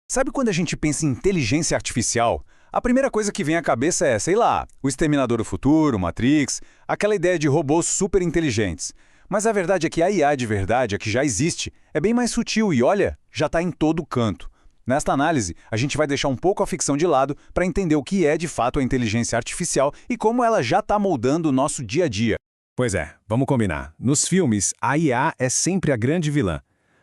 Sabe quando a gente pensa em inteligência artificial? A primeira coisa que vem à cabeça é, sei lá, o Exterminador do Futuro, Matrix, aquela ideia de robôs super inteligentes. Mas a verdade é que a IA de verdade, a que já existe, é bem mais sutil e, olha, já está em todo canto. Nesta análise, a gente vai deixar um pouco a ficção de lado para entender o que é de fato a inteligência artificial e como ela já está moldando o nosso dia a dia. Pois é, vamos combinar. Nos filmes, a IA é sempre a grande vilã.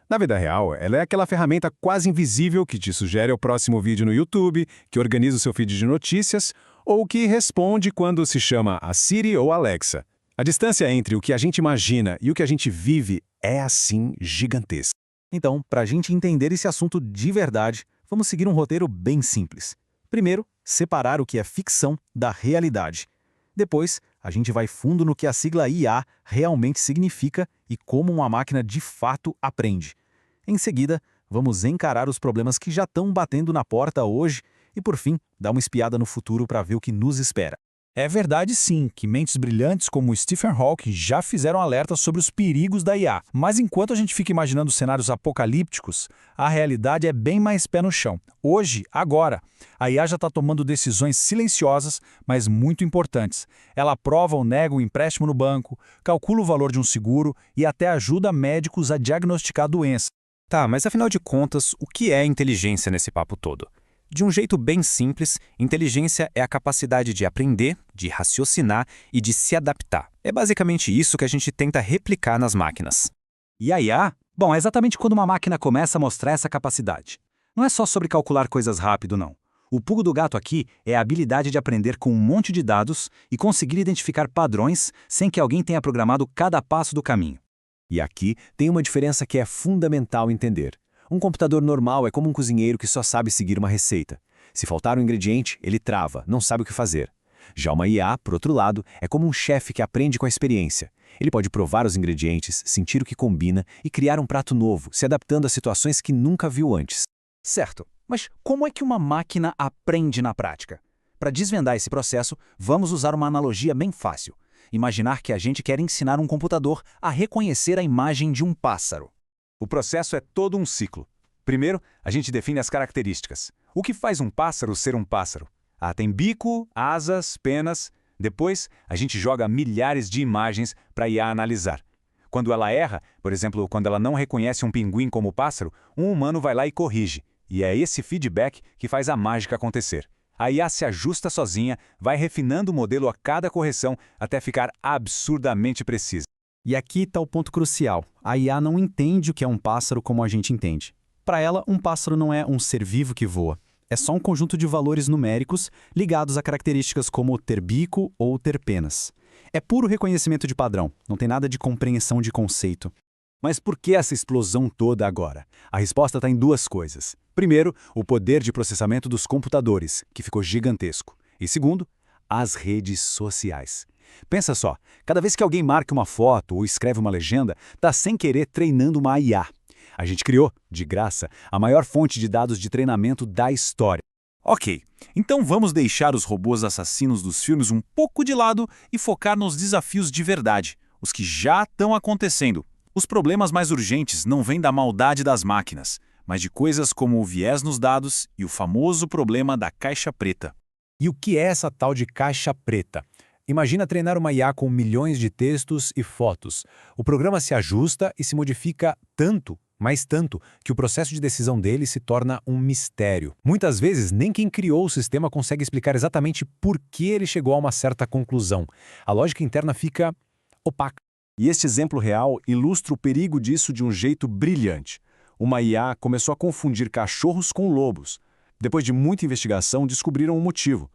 Na vida real, ela é aquela ferramenta quase invisível que te sugere o próximo vídeo no YouTube, que organiza o seu feed de notícias, ou que responde quando se chama a Siri ou Alexa. A distância entre o que a gente imagina e o que a gente vive é, assim, gigantesca. Então, para a gente entender esse assunto de verdade, vamos seguir um roteiro bem simples. Primeiro, separar o que é ficção da realidade. Depois, a gente vai fundo no que a sigla IA realmente significa e como uma máquina de fato aprende. Em seguida, vamos encarar os problemas que já estão batendo na porta hoje e, por fim, dar uma espiada no futuro para ver o que nos espera. É verdade sim que mentes brilhantes como Stephen Hawking já fizeram alertas sobre os perigos da IA, mas enquanto a gente fica imaginando cenários apocalípticos, a realidade é bem mais pé no chão. Hoje, agora, a IA já está tomando decisões silenciosas, mas muito importantes. Ela aprova ou nega um empréstimo no banco, calcula o valor de um seguro e até ajuda médicos a diagnosticar doenças. Tá, mas afinal de contas, o que é inteligência nesse papo todo? De um jeito bem simples, inteligência é a capacidade de aprender, de raciocinar e de se adaptar. É basicamente isso que a gente tenta replicar nas máquinas. E a IA? Bom, é exatamente quando uma máquina começa a mostrar essa capacidade. Não é só sobre calcular coisas rápido, não. O pulo do gato aqui é a habilidade de aprender com um monte de dados e conseguir identificar padrões sem que alguém tenha programado cada passo do caminho. E aqui tem uma diferença que é fundamental entender. Um computador normal é como um cozinheiro que só sabe seguir uma receita. Se faltar um ingrediente, ele trava, não sabe o que fazer. Já uma IA, por outro lado, é como um chefe que aprende com a experiência. Ele pode provar os ingredientes, sentir o que combina e criar um prato novo, se adaptando a situações que nunca viu antes. Certo, mas como é que uma máquina aprende na prática? Para desvendar esse processo, vamos usar uma analogia bem fácil. Imaginar que a gente quer ensinar um computador a reconhecer a imagem de um pássaro. O processo é todo um ciclo. Primeiro, a gente define as características. O que faz um pássaro ser um pássaro? Tem bico, asas, penas. Depois, a gente joga milhares de imagens para a IA analisar. Quando ela erra, por exemplo, quando ela não reconhece um pinguim como pássaro, um humano vai lá e corrige. E é esse feedback que faz a mágica acontecer. A IA se ajusta sozinha, vai refinando o modelo a cada correção até ficar absurdamente precisa. E aqui está o ponto crucial. A IA não entende o que é um pássaro como a gente entende. Para ela, um pássaro não é um ser vivo que voa. É só um conjunto de valores numéricos ligados a características como ter bico ou ter penas. É puro reconhecimento de padrão, não tem nada de compreensão de conceito. Mas por que essa explosão toda agora? A resposta está em duas coisas. Primeiro, o poder de processamento dos computadores, que ficou gigantesco. E segundo, as redes sociais. Pensa só, cada vez que alguém marca uma foto ou escreve uma legenda, está sem querer treinando uma IA. A gente criou, de graça, a maior fonte de dados de treinamento da história. Ok, então vamos deixar os robôs assassinos dos filmes um pouco de lado e focar nos desafios de verdade, os que já estão acontecendo. Os problemas mais urgentes não vêm da maldade das máquinas, mas de coisas como o viés nos dados e o famoso problema da caixa preta. E o que é essa tal de caixa preta? Imagina treinar uma IA com milhões de textos e fotos. O programa se ajusta e se modifica tanto, mas tanto, que o processo de decisão dele se torna um mistério. Muitas vezes, nem quem criou o sistema consegue explicar exatamente por que ele chegou a uma certa conclusão. A lógica interna fica opaca. E este exemplo real ilustra o perigo disso de um jeito brilhante. Uma IA começou a confundir cachorros com lobos. Depois de muita investigação, descobriram o motivo.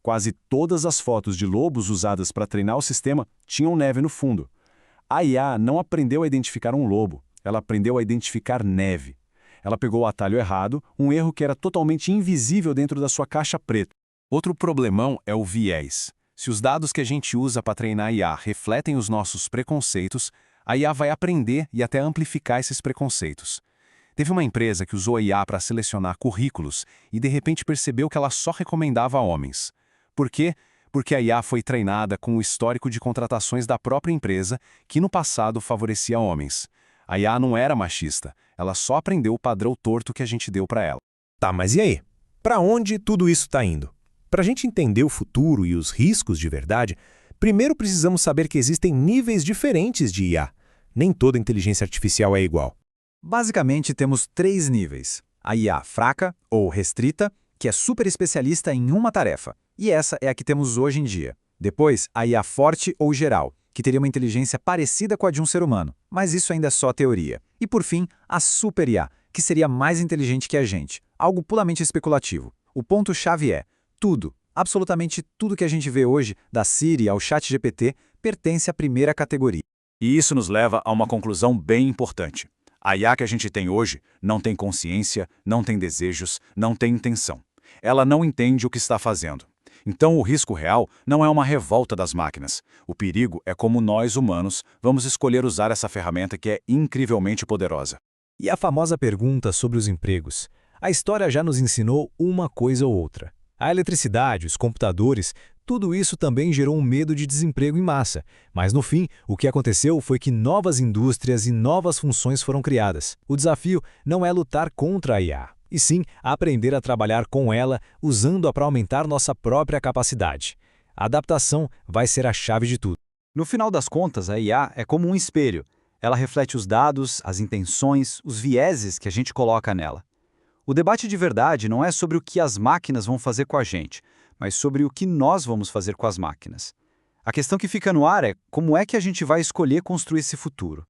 Quase todas as fotos de lobos usadas para treinar o sistema tinham neve no fundo. A IA não aprendeu a identificar um lobo, ela aprendeu a identificar neve. Ela pegou o atalho errado, um erro que era totalmente invisível dentro da sua caixa preta. Outro problemão é o viés. Se os dados que a gente usa para treinar a IA refletem os nossos preconceitos, a IA vai aprender e até amplificar esses preconceitos. Teve uma empresa que usou a IA para selecionar currículos e de repente percebeu que ela só recomendava homens. Por quê? Porque a IA foi treinada com o histórico de contratações da própria empresa, que no passado favorecia homens. A IA não era machista, ela só aprendeu o padrão torto que a gente deu para ela. Tá, mas e aí? Para onde tudo isso está indo? Para a gente entender o futuro e os riscos de verdade, primeiro precisamos saber que existem níveis diferentes de IA. Nem toda inteligência artificial é igual. Basicamente, temos 3 níveis. A IA fraca, ou restrita, que é super especialista em uma tarefa. E essa é a que temos hoje em dia. Depois, a IA forte ou geral, que teria uma inteligência parecida com a de um ser humano, mas isso ainda é só teoria. E por fim, a super IA, que seria mais inteligente que a gente, algo puramente especulativo. O ponto-chave é, tudo, absolutamente tudo que a gente vê hoje, da Siri ao ChatGPT, pertence à primeira categoria. E isso nos leva a uma conclusão bem importante. A IA que a gente tem hoje não tem consciência, não tem desejos, não tem intenção. Ela não entende o que está fazendo. Então o risco real não é uma revolta das máquinas. O perigo é como nós, humanos, vamos escolher usar essa ferramenta que é incrivelmente poderosa. E a famosa pergunta sobre os empregos. A história já nos ensinou uma coisa ou outra. A eletricidade, os computadores, tudo isso também gerou um medo de desemprego em massa. Mas no fim, o que aconteceu foi que novas indústrias e novas funções foram criadas. O desafio não é lutar contra a IA, e sim aprender a trabalhar com ela, usando-a para aumentar nossa própria capacidade. A adaptação vai ser a chave de tudo. No final das contas, a IA é como um espelho. Ela reflete os dados, as intenções, os vieses que a gente coloca nela. O debate de verdade não é sobre o que as máquinas vão fazer com a gente, mas sobre o que nós vamos fazer com as máquinas. A questão que fica no ar é como é que a gente vai escolher construir esse futuro.